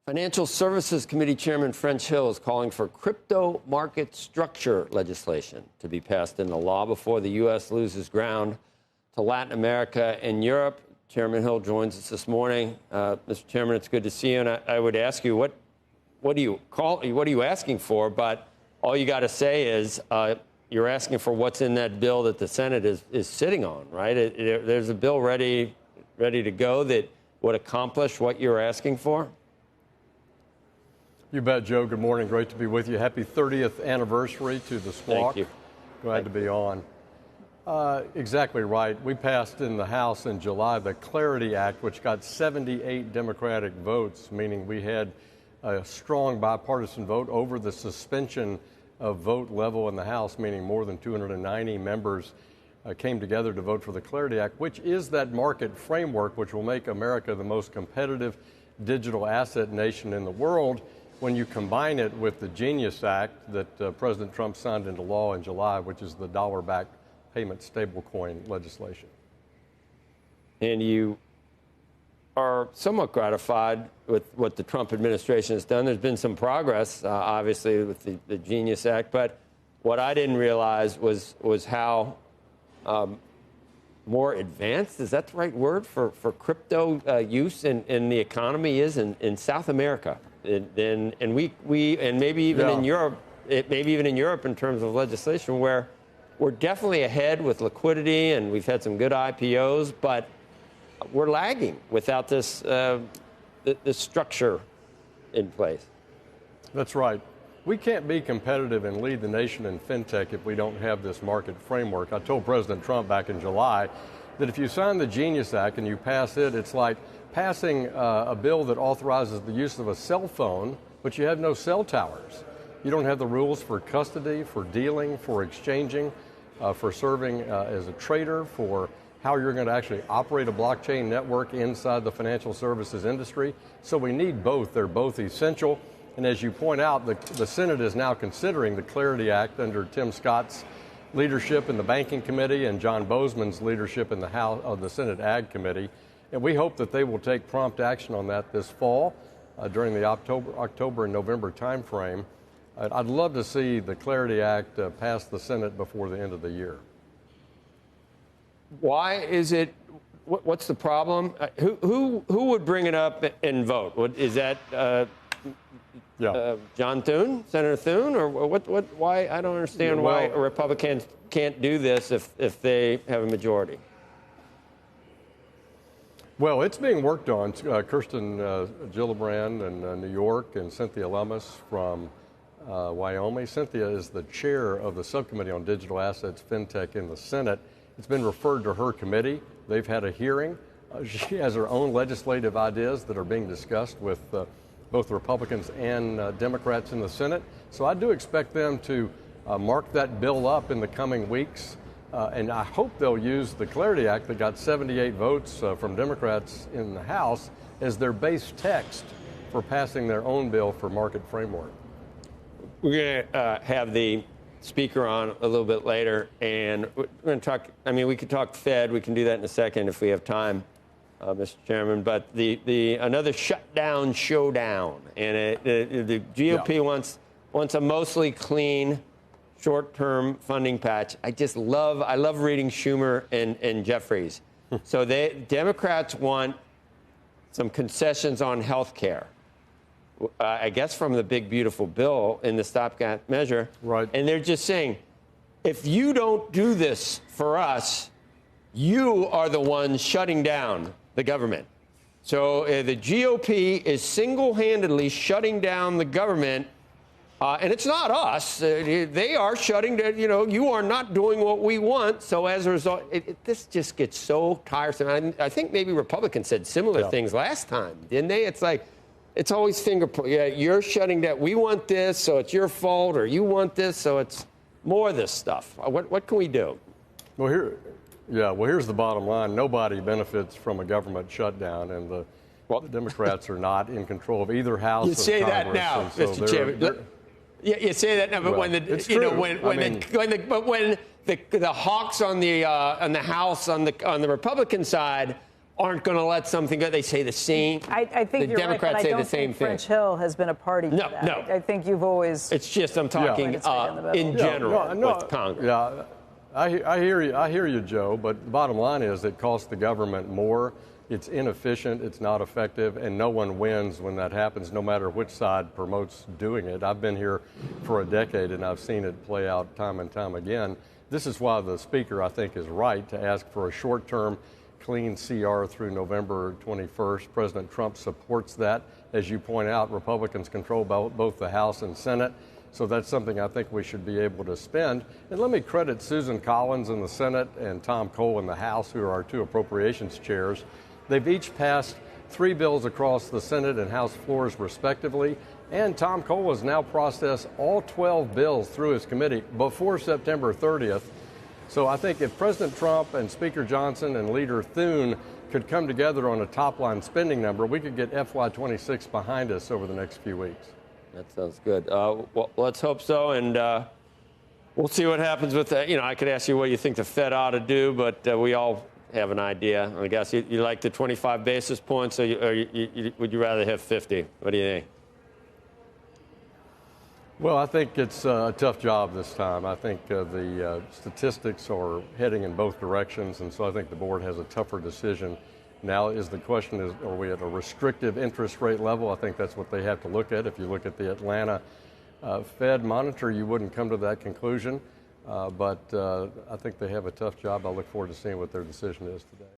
Financial Services Committee Chairman French Hill is calling for crypto market structure legislation to be passed into law before the U.S. loses ground to Latin America and Europe. Chairman Hill joins us this morning. Mr. Chairman, it's good to see you. And I would ask you, what are you asking for? But all you got to say is you're asking for what's in that bill that the Senate is sitting on, right? There's a bill ready to go that would accomplish what you're asking for. You bet, Joe. Good morning. Great to be with you. Happy 30th anniversary to the Squawk. Thank you. Glad to be on. Exactly right. We passed in the House in July the Clarity Act, which got 78 Democratic votes, meaning we had a strong bipartisan vote over the suspension of vote level in the House, meaning more than 290 members came together to vote for the Clarity Act, which is that market framework which will make America the most competitive digital asset nation in the world. When you combine it with the Genius Act that President Trump signed into law in July, which is the dollar-backed payment stablecoin legislation. And you are somewhat gratified with what the Trump administration has done. There's been some progress, obviously, with the Genius Act, but what I didn't realize was how more advanced, is that the right word, for crypto use in the economy is in South America. And maybe even in Europe, in terms of legislation, where we're definitely ahead with liquidity, and we've had some good IPOs, but we're lagging without this structure in place. That's right. We can't be competitive and lead the nation in fintech if we don't have this market framework. I told President Trump back in July that if you sign the Genius Act and you pass it, it's like passing a bill that authorizes the use of a cell phone, but you have no cell towers. You don't have the rules for custody, for dealing, for exchanging, for serving as a trader, for how you're going to actually operate a blockchain network inside the financial services industry. So we need both. They're both essential. And as you point out, the Senate is now considering the Clarity Act under Tim Scott's leadership in the Banking Committee and John Boozman's leadership in the House of the Senate Ag Committee. And we hope that they will take prompt action on that this fall during the October and November timeframe. I'd love to see the Clarity Act pass the Senate before the end of the year. Why is it? What's the problem? Who would bring it up and vote? Is that John Thune, Senator Thune, or what? Why? I don't understand why Republicans can't do this if they have a majority. Well, it's being worked on. Kirsten Gillibrand in New York and Cynthia Lummis from Wyoming. Cynthia is the chair of the Subcommittee on Digital Assets, FinTech in the Senate. It's been referred to her committee. They've had a hearing. She has her own legislative ideas that are being discussed with both Republicans and Democrats in the Senate. So I do expect them to mark that bill up in the coming weeks. And I hope they'll use the Clarity Act that got 78 votes from Democrats in the House as their base text for passing their own bill for market framework. We're going to have the speaker on a little bit later, and we're going to talk. I mean, we could talk Fed. We can do that in a second if we have time, Mr. Chairman. But another showdown, and the GOP wants a mostly clean, short-term funding patch. I love reading Schumer and Jeffries. So Democrats want some concessions on health care. I guess from the big, beautiful bill in the stopgap measure. Right. And they're just saying, if you don't do this for us, you are the ones shutting down the government. So the GOP is single-handedly shutting down the government. And it's not us. They are shutting down. You are not doing what we want. So as a result, this just gets so tiresome. I think maybe Republicans said similar things last time, didn't they? It's like, it's always finger-pointing. Yeah, you're shutting down. We want this, so it's your fault, or you want this, so it's more of this stuff. What can we do? Well, here's the bottom line. Nobody benefits from a government shutdown, and the Democrats are not in control of either house of Congress. You say that now, Mr. Chairman. Yeah, you say that now, but when the hawks on the House on the Republican side aren't going to let something go. They say the same. I think the you're Democrats right, but say I don't the same think French Hill has been a party to that. No. I think you've always. It's just I'm talking in general with Congress. Yeah, I hear you, Joe. But the bottom line is it costs the government more. It's inefficient. It's not effective, and no one wins when that happens, no matter which side promotes doing it. I've been here for a decade, and I've seen it play out time and time again. This is why the Speaker, I think, is right to ask for a short-term clean CR through November 21st. President Trump supports that. As you point out, Republicans control both the House and Senate. So that's something I think we should be able to spend. And let me credit Susan Collins in the Senate and Tom Cole in the House, who are our two appropriations chairs. They've each passed 3 bills across the Senate and House floors respectively. And Tom Cole has now processed all 12 bills through his committee before September 30th. So I think if President Trump and Speaker Johnson and Leader Thune could come together on a top-line spending number, we could get FY26 behind us over the next few weeks. That sounds good. Well, let's hope so, and we'll see what happens with that. You know, I could ask you what you think the Fed ought to do, but we all have an idea. I guess you like the 25 basis points, or would you rather have 50? What do you think? Well, I think it's a tough job this time. I think the statistics are heading in both directions, and so I think the board has a tougher decision. Now is the question is, are we at a restrictive interest rate level? I think that's what they have to look at. If you look at the Atlanta Fed monitor, you wouldn't come to that conclusion. But I think they have a tough job. I look forward to seeing what their decision is today.